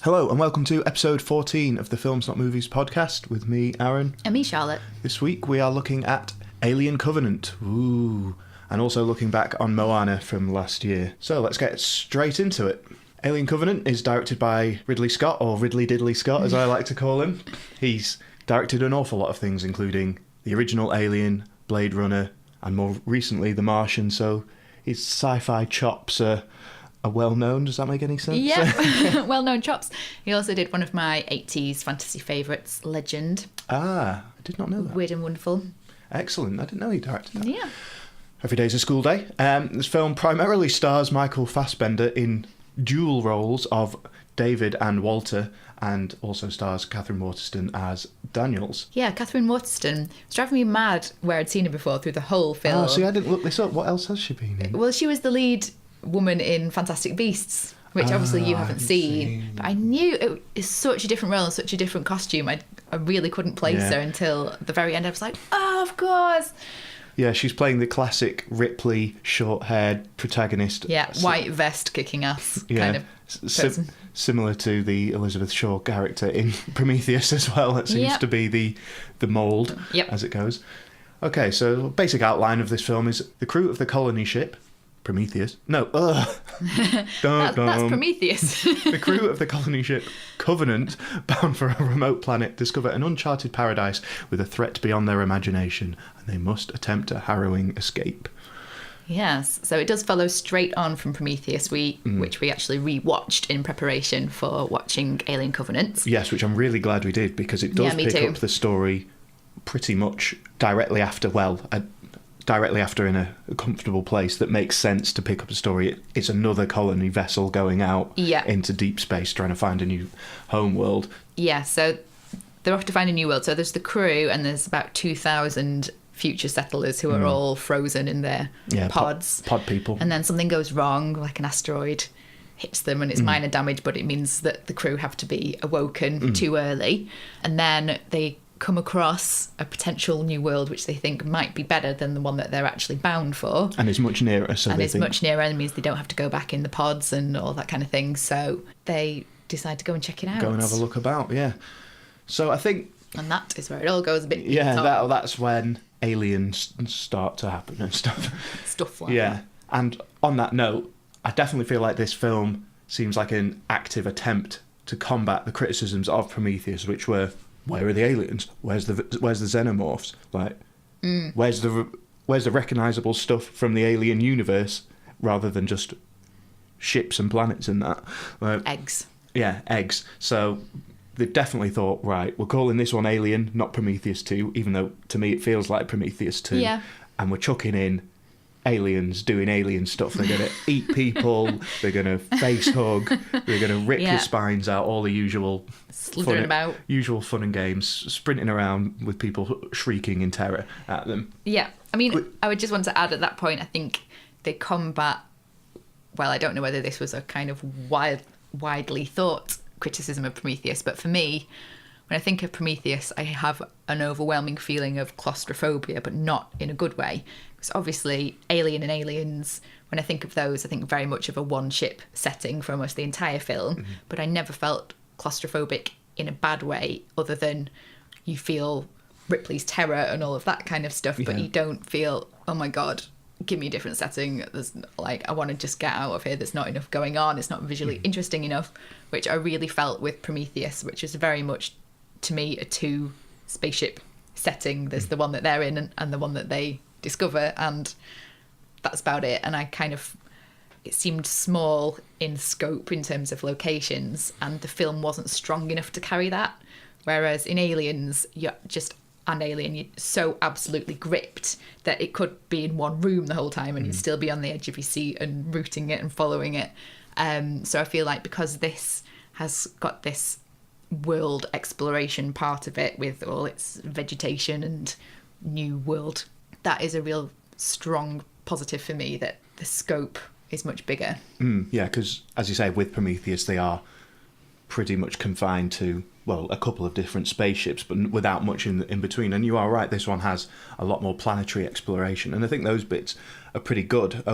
Hello and welcome to episode 14 of the Films Not Movies podcast with me, Aaron. And me, Charlotte. This week we are looking at Alien Covenant. Ooh. And also looking back on Moana from last year. So let's get straight into it. Alien Covenant is directed by Ridley Scott, or Ridley Diddley Scott as I like to call him. He's directed an awful lot of things, including the original Alien, Blade Runner, and more recently The Martian, so his sci-fi chops are well known. Does that make any sense? Yeah, well-known chops. He also did one of my 80s fantasy favourites, Legend. Ah, I did not know that. Weird and Wonderful. Excellent. I didn't know he directed that. Yeah. Every Day's a School Day. This film primarily stars Michael Fassbender in dual roles of David and Walter, and also stars Catherine Waterston as Daniels. Yeah, Catherine Waterston. It's driving me mad where I'd seen her before through the whole film. Oh, see, I didn't look this up. What else has she been in? Well, she was the lead woman in Fantastic Beasts, which obviously you haven't seen. But I knew it is such a different role and such a different costume. I really couldn't place her until the very end. I was like, oh, of course. Yeah, she's playing the classic Ripley short-haired protagonist. Yeah, white vest kicking ass kind of person. Similar to the Elizabeth Shaw character in Prometheus as well. It seems to be the mould as it goes. Okay, so basic outline of this film is the crew of the colony ship Prometheus. No, that's Prometheus. The crew of the colony ship Covenant, bound for a remote planet, discover an uncharted paradise with a threat beyond their imagination, and they must attempt a harrowing escape. Yes, so it does follow straight on from Prometheus, which we actually re-watched in preparation for watching Alien Covenant. Yes, which I'm really glad we did, because it does pick up the story pretty much directly after in a comfortable place that makes sense to pick up a story. It's another colony vessel going out into deep space trying to find a new home world. Yeah, so they're off to find a new world. So there's the crew and there's about 2,000 future settlers who are all frozen in their pods. Pod people. And then something goes wrong, like an asteroid hits them and it's minor damage, but it means that the crew have to be awoken too early. And then they come across a potential new world which they think might be better than the one that they're actually bound for, and is much nearer, much nearer, and means they don't have to go back in the pods and all that kind of thing, so they decide to go and check it out, go and have a look about. So I think, and that is where it all goes a bit that's when aliens start to happen and stuff like that. And on that note, I definitely feel like this film seems like an active attempt to combat the criticisms of Prometheus, which were, where are the aliens? Where's the xenomorphs? Like, where's the recognisable stuff from the alien universe, rather than just ships and planets and that? Eggs. Yeah, eggs. So they definitely thought, right, we're calling this one Alien, not Prometheus 2, even though to me it feels like Prometheus 2. Yeah. And we're chucking in aliens doing alien stuff. They're going to eat people, they're going to face hug, they're going to rip your spines out, all the usual usual fun and games, sprinting around with people shrieking in terror at them. Yeah, I mean, I would just want to add at that point, I think they combat, well, I don't know whether this was a kind of widely thought criticism of Prometheus, but for me, when I think of Prometheus, I have an overwhelming feeling of claustrophobia, but not in a good way. Because obviously, Alien and Aliens, when I think of those, I think very much of a one-ship setting for almost the entire film. Mm-hmm. But I never felt claustrophobic in a bad way, other than you feel Ripley's terror and all of that kind of stuff, but you don't feel, oh my God, give me a different setting. There's I want to just get out of here. There's not enough going on. It's not visually interesting enough, which I really felt with Prometheus, which is very much, to me, a two spaceship setting. There's the one that they're in and the one that they discover, and that's about it. And it seemed small in scope in terms of locations, and the film wasn't strong enough to carry that. Whereas in Aliens, you're so absolutely gripped that it could be in one room the whole time and you'd still be on the edge of your seat and rooting it and following it. So I feel like because this has got this world exploration part of it with all its vegetation and new world, that is a real strong positive for me, that the scope is much bigger. Yeah, because as you say, with Prometheus, they are pretty much confined to, well, a couple of different spaceships, but without much in between. And you are right, this one has a lot more planetary exploration, and I think those bits are pretty good. I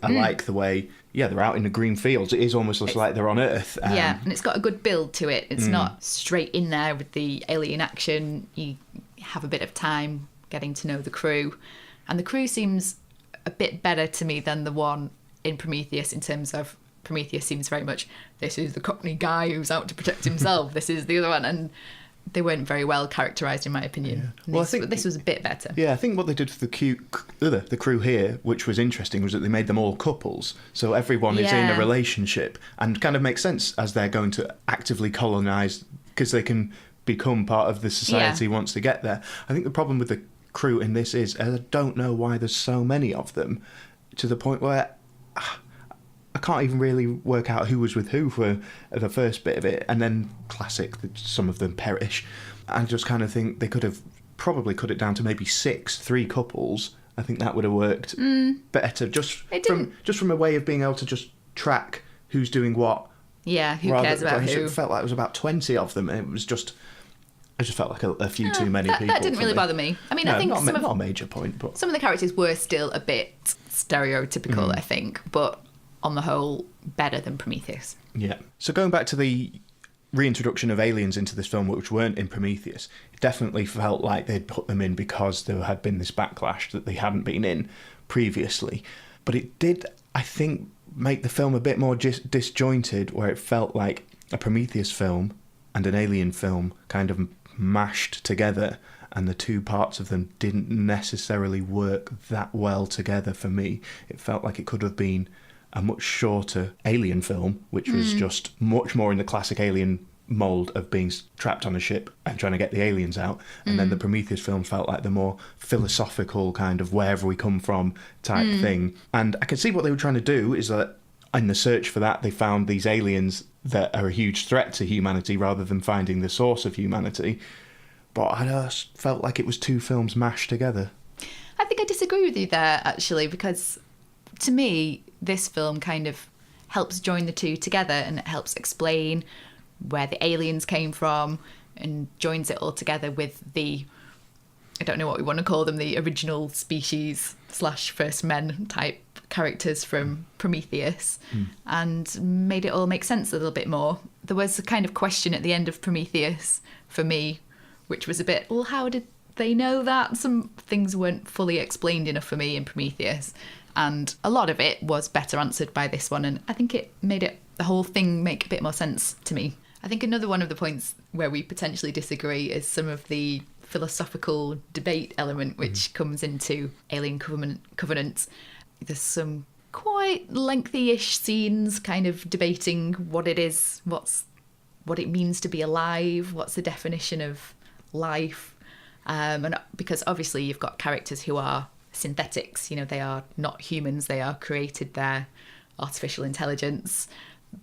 like the way, they're out in the green fields. It is almost like they're on Earth. And it's got a good build to it. It's not straight in there with the alien action. You have a bit of time getting to know the crew, and the crew seems a bit better to me than the one in Prometheus, in terms of Prometheus seems very much, this is the Cockney guy who's out to protect himself, this is the other one, and they weren't very well characterised in my opinion. Yeah. Well, I think this was a bit better. Yeah, I think what they did for the crew here, which was interesting, was that they made them all couples, so everyone is in a relationship, and kind of makes sense as they're going to actively colonise, because they can become part of the society once they get there. I think the problem with the crew in this is, I don't know why there's so many of them, to the point where I can't even really work out who was with who for the first bit of it, and then classic, some of them perish. I just kind of think they could have probably cut it down to maybe 3 couples. I think that would have worked better, just from a way of being able to just track who's doing what. Yeah, who cares about who? It felt like it was about 20 of them, and it was just, I just felt like a few too many people. That didn't really bother me. I mean, I think not a major point, but some of the characters were still a bit stereotypical, I think, but on the whole, better than Prometheus. Yeah. So going back to the reintroduction of aliens into this film, which weren't in Prometheus, it definitely felt like they'd put them in because there had been this backlash that they hadn't been in previously. But it did, I think, make the film a bit more disjointed, where it felt like a Prometheus film and an Alien film kind of mashed together, and the two parts of them didn't necessarily work that well together for me. It felt like it could have been a much shorter Alien film, which was just much more in the classic Alien mould of being trapped on a ship and trying to get the aliens out. And then the Prometheus film felt like the more philosophical kind of wherever we come from type thing. And I can see what they were trying to do is that in the search for that, they found these aliens that are a huge threat to humanity rather than finding the source of humanity. But I just felt like it was 2 films mashed together. I think I disagree with you there, actually, because to me, this film kind of helps join the two together, and it helps explain where the aliens came from and joins it all together with the, I don't know what we want to call them, the original species / first men type characters from Prometheus, and made it all make sense a little bit more. There was a kind of question at the end of Prometheus for me, which was a bit, well, how did they know that? Some things weren't fully explained enough for me in Prometheus, and a lot of it was better answered by this one, and I think it made the whole thing make a bit more sense to me. I think another one of the points where we potentially disagree is some of the philosophical debate element which comes into Alien Covenant. There's some quite lengthy-ish scenes kind of debating what it is, what it means to be alive, what's the definition of life, and because obviously you've got characters who are synthetics, they are not humans, they are created, they're artificial intelligence.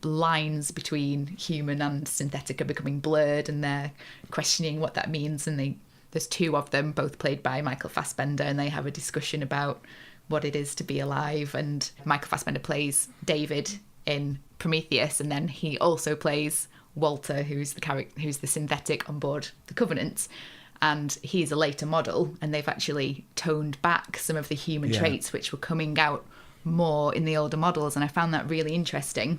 Lines between human and synthetic are becoming blurred, and they're questioning what that means, and there's 2 of them, both played by Michael Fassbender, and they have a discussion about what it is to be alive. And Michael Fassbender plays David in Prometheus, and then he also plays Walter, who's the synthetic on board the Covenant, and he's a later model, and they've actually toned back some of the human traits which were coming out more in the older models, and I found that really interesting,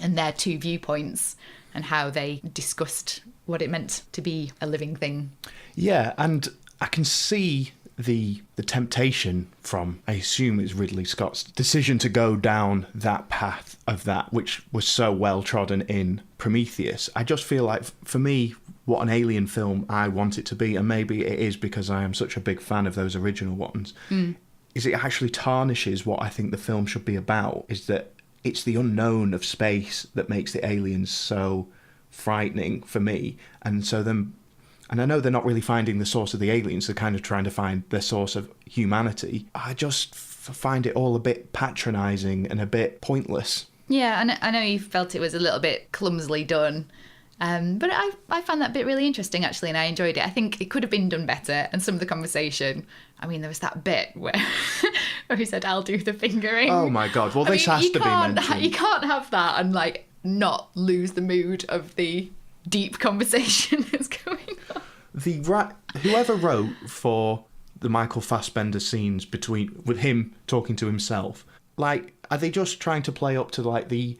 and their 2 viewpoints and how they discussed what it meant to be a living thing. Yeah, and I can see the temptation from, I assume it's Ridley Scott's decision to go down that path of that, which was so well trodden in Prometheus. I just feel like, for me, what an Alien film I want it to be, and maybe it is because I am such a big fan of those original ones, is it actually tarnishes what I think the film should be about, is that it's the unknown of space that makes the aliens so frightening for me. And so then, and I know they're not really finding the source of the aliens, they're kind of trying to find the source of humanity. I just find it all a bit patronising and a bit pointless. Yeah, and I know you felt it was a little bit clumsily done, but I found that bit really interesting, actually, and I enjoyed it. I think it could have been done better, and some of the conversation, I mean, there was that bit where he said, I'll do the fingering. Oh my God, well, this has to be mentioned. You can't have that and, not lose the mood of the deep conversation that's going on. Whoever wrote for the Michael Fassbender scenes with him talking to himself, like, are they just trying to play up to like the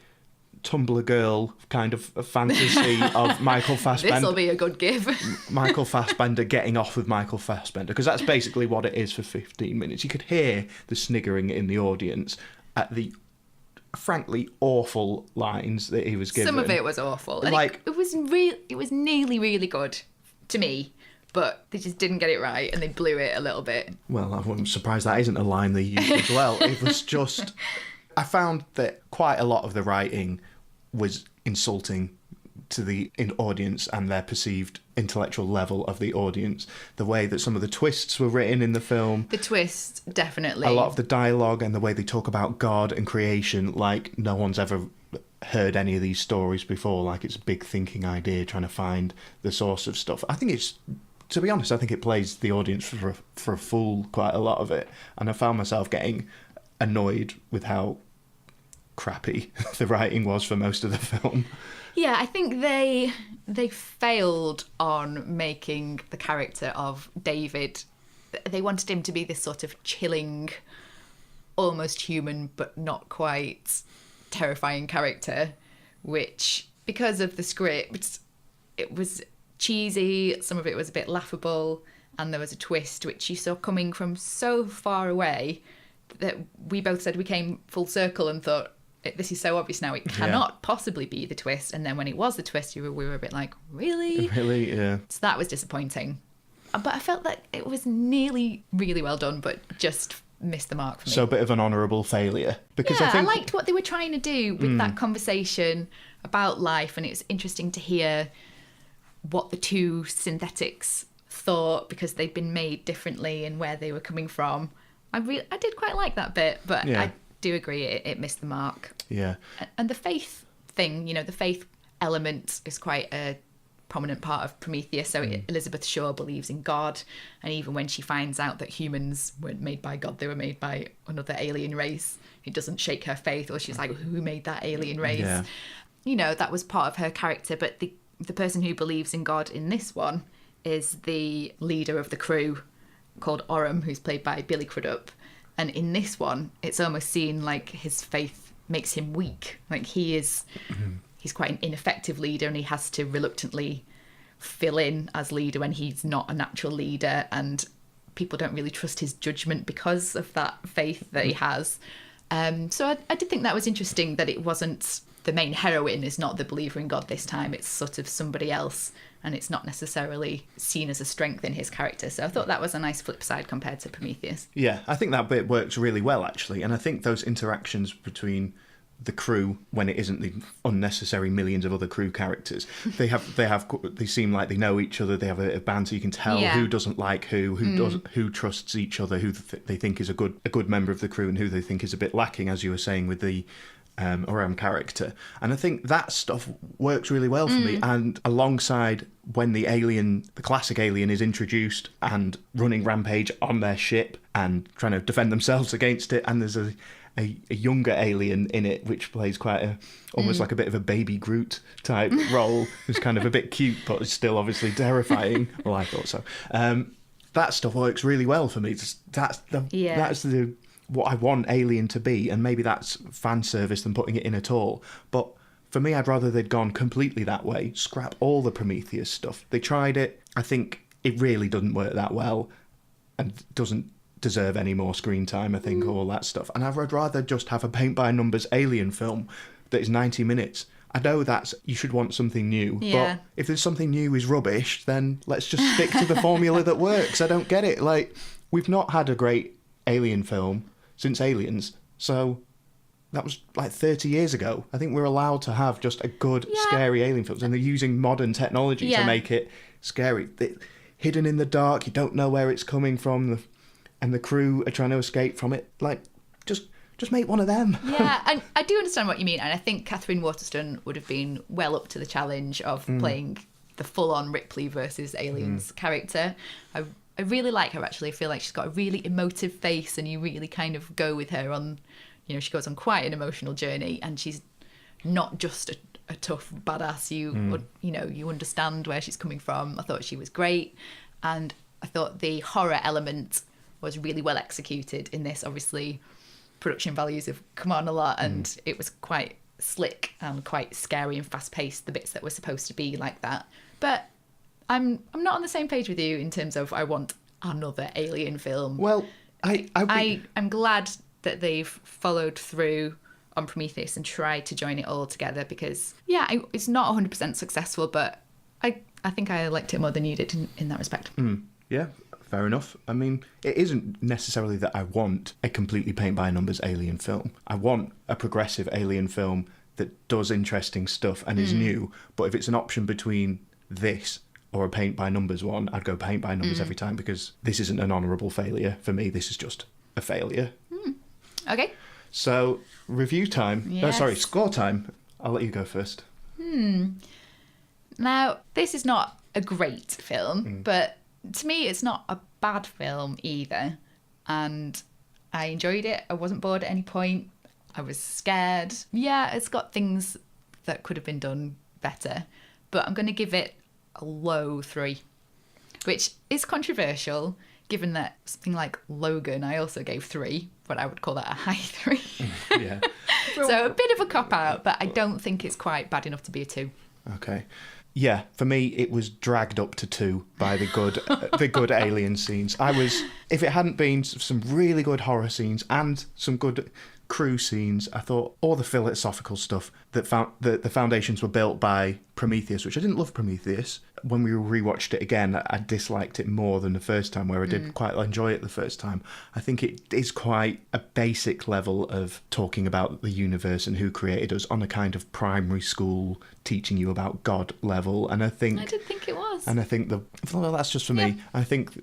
Tumblr girl kind of fantasy of Michael Fassbender? This'll be a good give. Michael Fassbender getting off with Michael Fassbender, because that's basically what it is for 15 minutes. You could hear the sniggering in the audience at the frankly awful lines that he was given. Some of it was awful. Like, it was nearly really good to me, but they just didn't get it right and they blew it a little bit. Well, I'm surprised that isn't a line they used as well. It was just, I found that quite a lot of the writing was insulting to the audience and their perceived intellectual level of the audience. The way that some of the twists were written in the film. The twist, definitely. A lot of the dialogue and the way they talk about God and creation, like no one's ever heard any of these stories before. Like, it's a big thinking idea trying to find the source of stuff. I think it's, to be honest, I think it plays the audience for a fool quite a lot of it. And I found myself getting annoyed with how crappy the writing was for most of the film. Yeah, I think they failed on making the character of David. They wanted him to be this sort of chilling, almost human but not quite terrifying character, which, because of the script, it was cheesy, some of it was a bit laughable, and there was a twist which you saw coming from so far away that we both said we came full circle and thought, this is so obvious now, it cannot possibly be the twist. And then when it was the twist, we were a bit like, really? Really, yeah. So that was disappointing. But I felt that it was nearly really well done, but just missed the mark for me. So a bit of an honourable failure. Because yeah, I think I liked what they were trying to do with that conversation about life, and it was interesting to hear what the two synthetics thought, because they'd been made differently and where they were coming from. I did quite like that bit, but I do agree it missed the mark. Yeah. And the faith thing, the faith element is quite a prominent part of Prometheus. So Elizabeth Shaw believes in God, and even when she finds out that humans weren't made by God, they were made by another alien race, it doesn't shake her faith, or she's like, who made that alien race? Yeah. That was part of her character. But the person who believes in God in this one is the leader of the crew, called Orm, who's played by Billy Crudup. And in this one, it's almost seen like his faith makes him weak. Like he's quite an ineffective leader, and he has to reluctantly fill in as leader when he's not a natural leader, and people don't really trust his judgment because of that faith that he has. So I did think that was interesting, that it wasn't the main heroine is not the believer in God this time. It's sort of somebody else, and it's not necessarily seen as a strength in his character. So I thought that was a nice flip side compared to Prometheus. Yeah, I think that bit works really well, actually. And I think those interactions between the crew, when it isn't the unnecessary millions of other crew characters, they seem like they know each other. They have a banter. You can tell who doesn't like who trusts each other, who they think is a good member of the crew, and who they think is a bit lacking, as you were saying with the Orm character. And I think that stuff works really well for me. And alongside when the classic alien is introduced and running rampage on their ship and trying to defend themselves against it, and there's a younger alien in it which plays quite almost like a bit of a baby Groot type role, who's kind of a bit cute but is still obviously terrifying. Well, I thought so. That stuff works really well for me. That's what I want Alien to be, and maybe that's fan service than putting it in at all. But for me, I'd rather they'd gone completely that way, scrap all the Prometheus stuff. They tried it. I think it really doesn't work that well and doesn't deserve any more screen time, I think, all that stuff. And I'd rather just have a paint-by-numbers Alien film that is 90 minutes. I know you should want something new, but if there's something new is rubbish, then let's just stick to the formula that works. I don't get it. Like, we've not had a great Alien film since Aliens, so that was like 30 years ago. I think we're allowed to have just a good, scary alien film, and they're using modern technology to make it scary. Hidden in the dark, you don't know where it's coming from, and the crew are trying to escape from it. Like, just make one of them. Yeah, and I do understand what you mean, and I think Catherine Waterston would have been well up to the challenge of playing the full-on Ripley versus Aliens character. I really like her, actually. I feel like she's got a really emotive face, and you really kind of go with her on, she goes on quite an emotional journey, and she's not just a tough badass. You understand where she's coming from. I thought she was great, and I thought the horror element was really well executed in this. Obviously, production values have come on a lot, and it was quite slick and quite scary and fast paced, the bits that were supposed to be like that. But I'm not on the same page with you in terms of I want another Alien film. Well, I'm glad that they've followed through on Prometheus and tried to join it all together, because it's not 100% successful, but I think I liked it more than you did in that respect. Yeah, fair enough. I mean, it isn't necessarily that I want a completely paint-by-numbers Alien film. I want a progressive Alien film that does interesting stuff and is new, but if it's an option between this or a paint-by-numbers one, I'd go paint-by-numbers every time, because this isn't an honourable failure for me. This is just a failure. Okay. So, review time. Yes. Score time. I'll let you go first. Now, this is not a great film, but to me, it's not a bad film either. And I enjoyed it. I wasn't bored at any point. I was scared. Yeah, it's got things that could have been done better, but I'm going to give it a low 3, which is controversial, given that something like Logan I also gave 3, but I would call that a high 3. Yeah. So a bit of a cop-out, but I don't think it's quite bad enough to be a 2. Okay. Yeah, for me, it was dragged up to 2 by the good alien scenes. If it hadn't been some really good horror scenes and some good crew scenes, I thought all the philosophical stuff that the foundations were built by Prometheus, which I didn't love Prometheus. When we rewatched it again, I disliked it more than the first time, where I did quite enjoy it the first time. I think it is quite a basic level of talking about the universe and who created us on a kind of primary school teaching you about God level. And I did think it was. And I think that's just for me. I think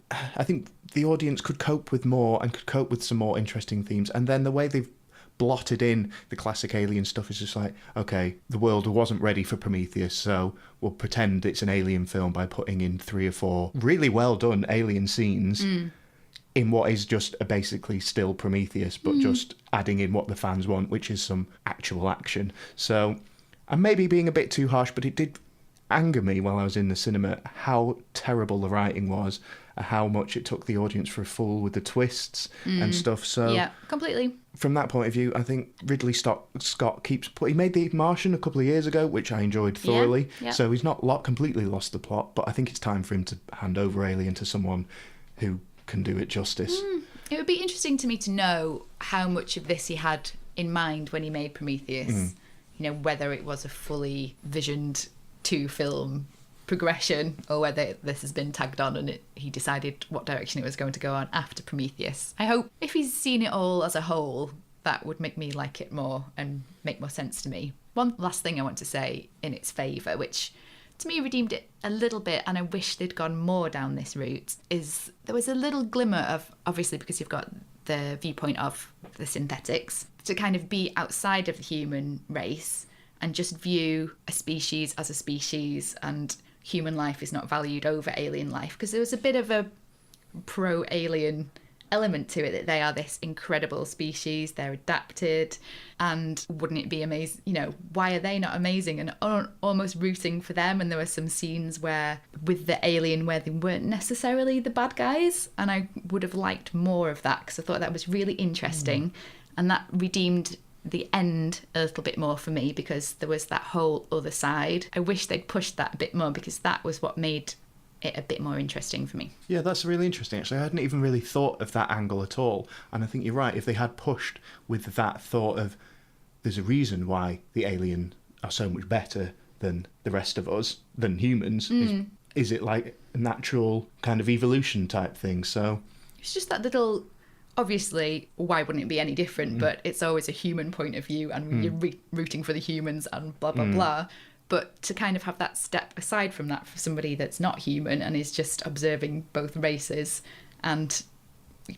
the audience could cope with more and could cope with some more interesting themes. And then the way they've blotted in the classic Alien stuff is just like, okay, the world wasn't ready for Prometheus, so we'll pretend it's an Alien film by putting in 3 or 4 really well done Alien scenes in what is just a basically still Prometheus, but just adding in what the fans want, which is some actual action. So I'm maybe being a bit too harsh, but it did anger me while I was in the cinema how terrible the writing was, how much it took the audience for a fool with the twists and stuff. So yeah, completely. From that point of view, I think Ridley Scott he made The Martian a couple of years ago, which I enjoyed thoroughly. Yeah. So he's not completely lost the plot, but I think it's time for him to hand over Alien to someone who can do it justice. It would be interesting to me to know how much of this he had in mind when he made Prometheus. Whether it was a fully visioned 2-film progression, or whether this has been tagged on and he decided what direction it was going to go on after Prometheus. I hope if he's seen it all as a whole, that would make me like it more and make more sense to me. One last thing I want to say in its favour, which to me redeemed it a little bit, and I wish they'd gone more down this route, is there was a little glimmer of, obviously because you've got the viewpoint of the synthetics, to kind of be outside of the human race and just view a species as a species, and human life is not valued over alien life, because there was a bit of a pro-alien element to it, that they are this incredible species, they're adapted, and wouldn't it be amazing, why are they not amazing, and almost rooting for them. And there were some scenes where with the alien where they weren't necessarily the bad guys, and I would have liked more of that, because I thought that was really interesting, and that redeemed the end a little bit more for me, because there was that whole other side. I wish they'd pushed that a bit more, because that was what made it a bit more interesting for me. Yeah, that's really interesting, actually. I hadn't even really thought of that angle at all, and I think you're right. If they had pushed with that thought of there's a reason why the alien are so much better than the rest of us, than humans, is it like a natural kind of evolution type thing? So it's just that little, obviously, why wouldn't it be any different? But it's always a human point of view, and you're rooting for the humans and blah, blah, blah. But to kind of have that step aside from that for somebody that's not human and is just observing both races, and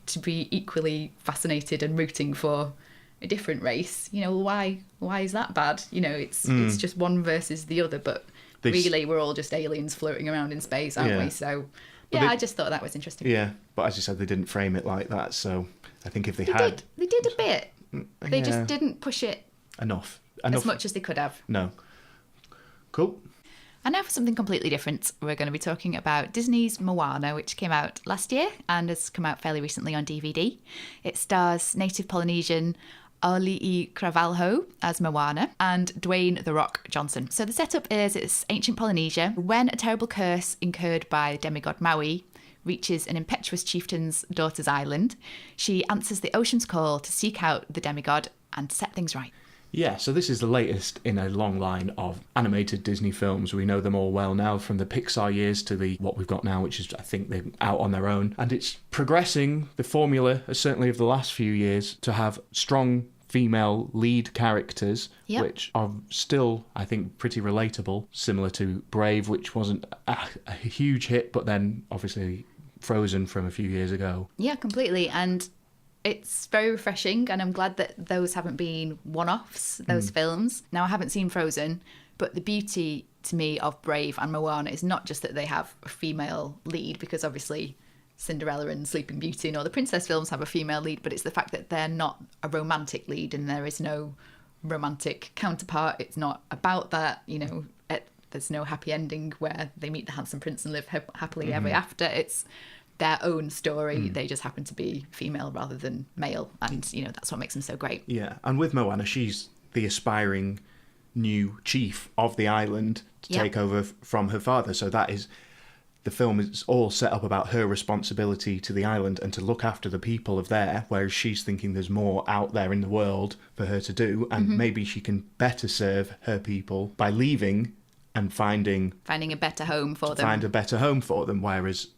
to be equally fascinated and rooting for a different race, why is that bad? It's just one versus the other, but really we're all just aliens floating around in space, aren't we? So I just thought that was interesting. Yeah, but as you said, they didn't frame it like that, so I think if they did a bit. They just didn't push it enough as much as they could have. No. Cool. And now for something completely different. We're going to be talking about Disney's Moana, which came out last year and has come out fairly recently on DVD. It stars native Polynesian Auli'i Cravalho as Moana and Dwayne "The Rock" Johnson. So the setup is it's ancient Polynesia. When a terrible curse incurred by demigod Maui reaches an impetuous chieftain's daughter's island, she answers the ocean's call to seek out the demigod and set things right. Yeah, so this is the latest in a long line of animated Disney films. We know them all well now, from the Pixar years to what we've got now, which is, I think, they're out on their own. And it's progressing the formula, certainly of the last few years, to have strong female lead characters, which are still, I think, pretty relatable, similar to Brave, which wasn't a huge hit, but then obviously Frozen from a few years ago. Yeah, completely. And it's very refreshing, and I'm glad that those haven't been one-offs, those films. Now, I haven't seen Frozen, but the beauty to me of Brave and Moana is not just that they have a female lead, because obviously Cinderella and Sleeping Beauty and all the princess films have a female lead, but it's the fact that they're not a romantic lead and there is no romantic counterpart. It's not about that, you know, there's no happy ending where they meet the handsome prince and live happily ever after. It's their own story. They just happen to be female rather than male, and you know that's what makes them so great. Yeah, and with Moana, she's the aspiring new chief of the island to take over from her father. So that is, the film is all set up about her responsibility to the island and to look after the people of there, whereas she's thinking there's more out there in the world for her to do, and maybe she can better serve her people by leaving and finding a better home for them. Find a better home for them, whereas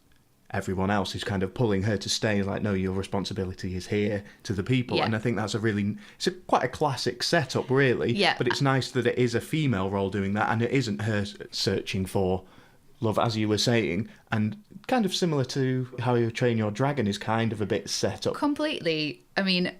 everyone else is kind of pulling her to stay, like, no, your responsibility is here to the people. And I think that's it's quite a classic setup, really. Yeah. But it's nice that it is a female role doing that, and it isn't her searching for love, as you were saying, and kind of similar to How You Train Your Dragon is kind of a bit set up. Completely. I mean,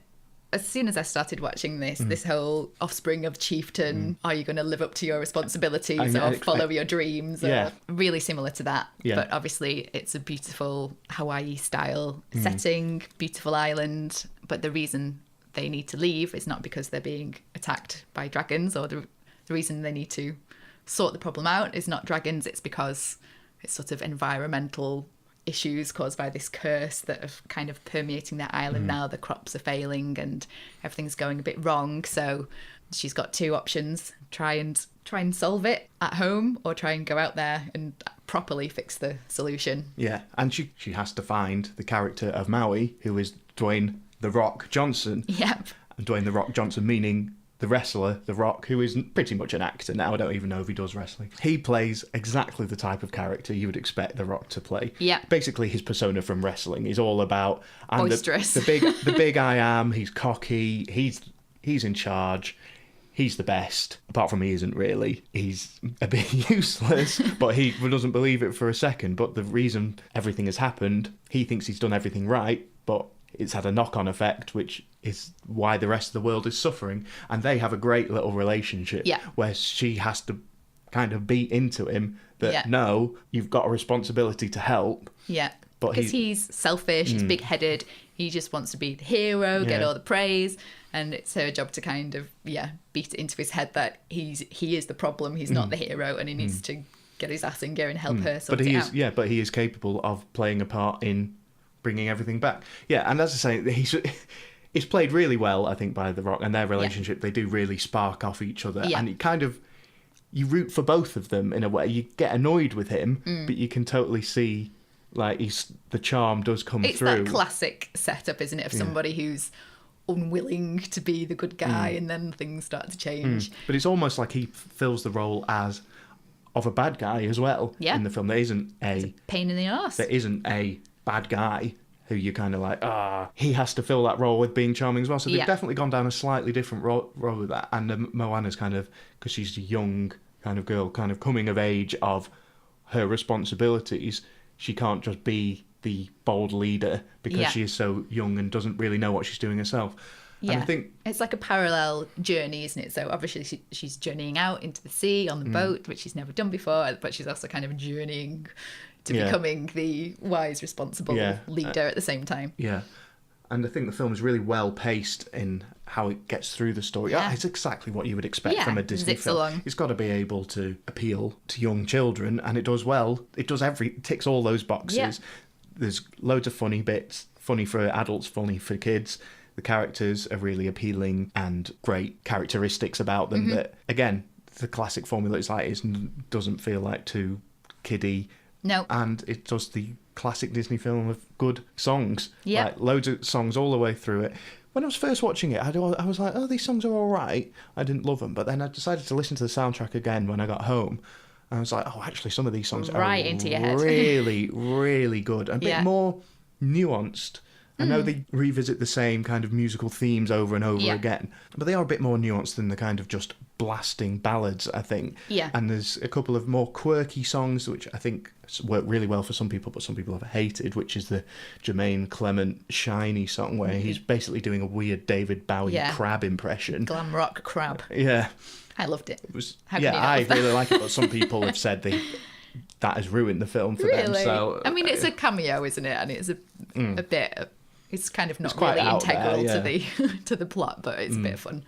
as soon as I started watching this whole offspring of chieftain, are you going to live up to your responsibilities or follow your dreams? Or really similar to that. Yeah. But obviously it's a beautiful Hawaii style setting, beautiful island. But the reason they need to leave is not because they're being attacked by dragons, or the reason they need to sort the problem out is not dragons. It's because it's sort of environmental issues caused by this curse that are kind of permeating their island now. The crops are failing and everything's going a bit wrong. So she's got two options: try and solve it at home, or try and go out there and properly fix the solution. Yeah, and she has to find the character of Maui, who is Dwayne "The Rock" Johnson. Yep. And Dwayne "The Rock" Johnson meaning the wrestler, The Rock, who is pretty much an actor now. I don't even know if he does wrestling. He plays exactly the type of character you would expect The Rock to play. Yeah. Basically, his persona from wrestling is all about boisterous. The big I am. He's cocky. He's in charge. He's the best. Apart from he isn't really. He's a bit useless, but he doesn't believe it for a second. But the reason everything has happened, he thinks he's done everything right, but it's had a knock-on effect, which is why the rest of the world is suffering. And they have a great little relationship where she has to kind of beat into him that, no, you've got a responsibility to help. Yeah, but because he's selfish, he's big-headed, he just wants to be the hero, get all the praise, and it's her job to kind of, beat it into his head that he is the problem, he's not the hero, and he needs to get his ass in gear and help her sort it out. Yeah, but he is capable of playing a part in bringing everything back. Yeah, and as I say, it's played really well, I think, by The Rock, and their relationship, they do really spark off each other, and it kind of, you root for both of them in a way. You get annoyed with him, but you can totally see, like, the charm does come through. It's that classic setup, isn't it, of somebody who's unwilling to be the good guy, and then things start to change. But it's almost like he fills the role of a bad guy as well in the film. There isn't it's a pain in the arse. There isn't a bad guy who you're kind of like, he has to fill that role with being charming as well. So they've definitely gone down a slightly different road with that. And Moana's kind of, because she's a young kind of girl, kind of coming of age of her responsibilities, she can't just be the bold leader because she is so young and doesn't really know what she's doing herself. Yeah, and I think it's like a parallel journey, isn't it? So obviously she's journeying out into the sea on the boat, which she's never done before, but she's also kind of journeying to becoming the wise, responsible leader at the same time. Yeah. And I think the film is really well paced in how it gets through the story. Yeah. It's exactly what you would expect from a Disney zips film. along. It's got to be able to appeal to young children, and it does well. It ticks all those boxes. Yeah. There's loads of funny bits, funny for adults, funny for kids. The characters are really appealing and great characteristics about them that, again, the classic formula is like, it doesn't feel like too kiddie. No. And it does the classic Disney film of good songs. Yeah. Like, loads of songs all the way through it. When I was first watching it, I was like, oh, these songs are all right. I didn't love them. But then I decided to listen to the soundtrack again when I got home. And I was like, oh, actually, some of these songs Right are into your head. really, really good. A bit Yeah. more nuanced. I know they revisit the same kind of musical themes over and over again, but they are a bit more nuanced than the kind of just blasting ballads, I think. Yeah. And there's a couple of more quirky songs, which I think work really well for some people, but some people have hated, which is the Jermaine Clement Shiny song, where he's basically doing a weird David Bowie crab impression. Glam rock crab. Yeah. I loved it. I really like it, but some people have said that has ruined the film for them. So I mean, it's a cameo, isn't it? And it's a bit. It's kind of not quite really out integral there, to the to the plot, but it's a bit of fun.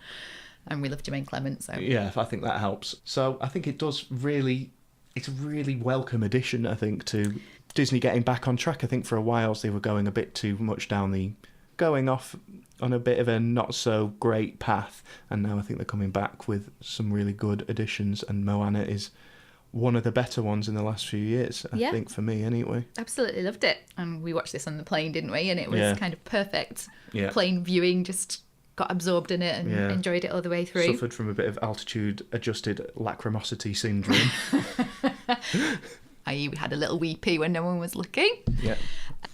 And we love Jermaine Clement, so yeah, I think that helps. So I think it's a really welcome addition, I think, to Disney getting back on track. I think for a while they were going a bit too much going off on a bit of a not so great path, and now I think they're coming back with some really good additions, and Moana is one of the better ones in the last few years, I think, for me anyway. absolutely loved it. And we watched this on the plane, didn't we? And it was kind of perfect. Yeah. Plane viewing, just got absorbed in it and enjoyed it all the way through. Suffered from a bit of altitude adjusted lacrimosity syndrome. I.e. we had a little weepy when no one was looking. Yeah.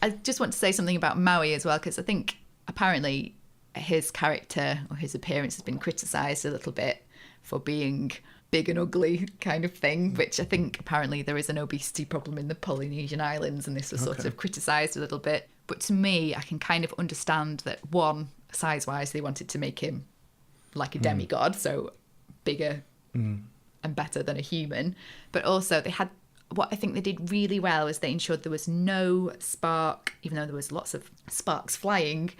I just want to say something about Maui as well, because I think apparently his character or his appearance has been criticised a little bit for being big and ugly kind of thing, which I think apparently there is an obesity problem in the Polynesian islands, and this was sort of criticised a little bit. But to me, I can kind of understand that, one, size-wise, they wanted to make him like a demigod, so bigger and better than a human. But also they had, what I think they did really well is they ensured there was no spark, even though there was lots of sparks flying,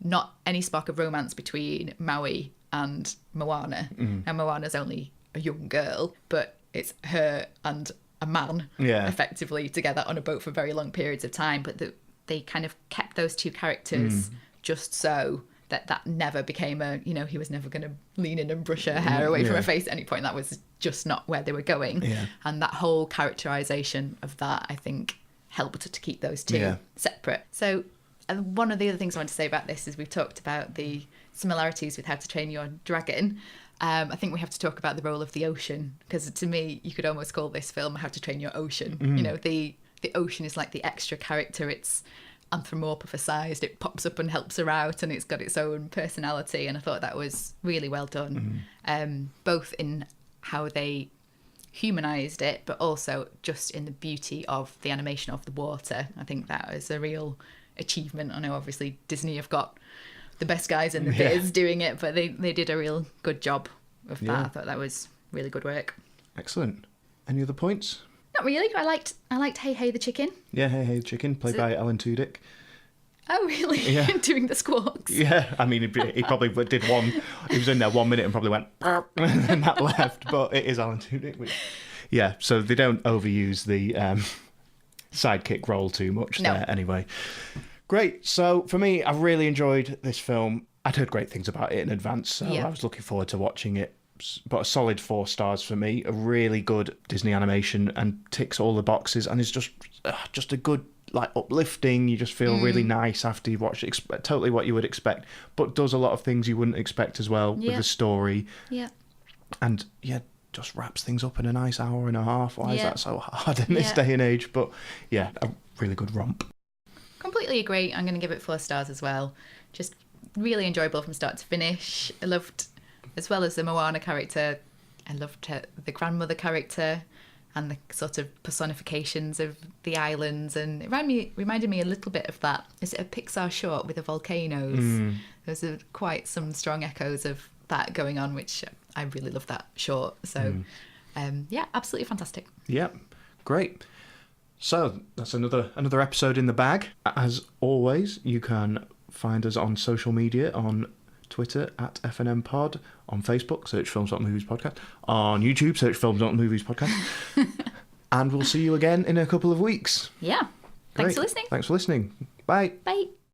not any spark of romance between Maui and Moana. And Moana's only a young girl, but it's her and a man effectively together on a boat for very long periods of time. But they kind of kept those two characters just so that never became he was never going to lean in and brush her hair away from her face at any point. That was just not where they were going. And that whole characterization of that, I think, helped to keep those two separate. So one of the other things I want to say about this is we've talked about the similarities with How to Train Your Dragon. I think we have to talk about the role of the ocean, because to me, you could almost call this film How to Train Your Ocean. You know, the ocean is like the extra character. It's anthropomorphized, it pops up and helps her out, and it's got its own personality. And I thought that was really well done, both in how they humanized it, but also just in the beauty of the animation of the water. I think that is a real achievement. I know obviously Disney have got the best guys in the biz doing it, but they did a real good job of that. I thought that was really good work. Excellent. Any other points? Not really. I liked Hey Hey the Chicken. Yeah, Hey Hey the Chicken, played by Alan Tudyk. Oh, really? Yeah. Doing the squawks. Yeah, I mean, he probably did one. He was in there 1 minute and probably went, and then that left. But it is Alan Tudyk. Yeah, so they don't overuse the sidekick role too much there anyway. Great. So for me, I really enjoyed this film. I'd heard great things about it in advance, so I was looking forward to watching it. But a solid 4 stars for me. A really good Disney animation and ticks all the boxes, and is just a good, like, uplifting. You just feel really nice after you watch it. Totally what you would expect, but does a lot of things you wouldn't expect as well with the story. Yeah. And just wraps things up in a nice hour and a half. Why is that so hard in this day and age? But yeah, a really good romp. Completely agree. I'm going to give it 4 stars as well. Just really enjoyable from start to finish. I loved, as well as the Moana character, I loved the grandmother character and the sort of personifications of the islands. And it reminded me a little bit of that. Is it a Pixar short with the volcanoes? There's quite some strong echoes of that going on, which I really love that short. So, absolutely fantastic. Yep, great. So that's another episode in the bag. As always, you can find us on social media, on Twitter at FNM Pod, on Facebook, search Films Not Movies Podcast, on YouTube, search Films Not Movies Podcast. And we'll see you again in a couple of weeks. Yeah. Thanks for listening. Thanks for listening. Bye. Bye.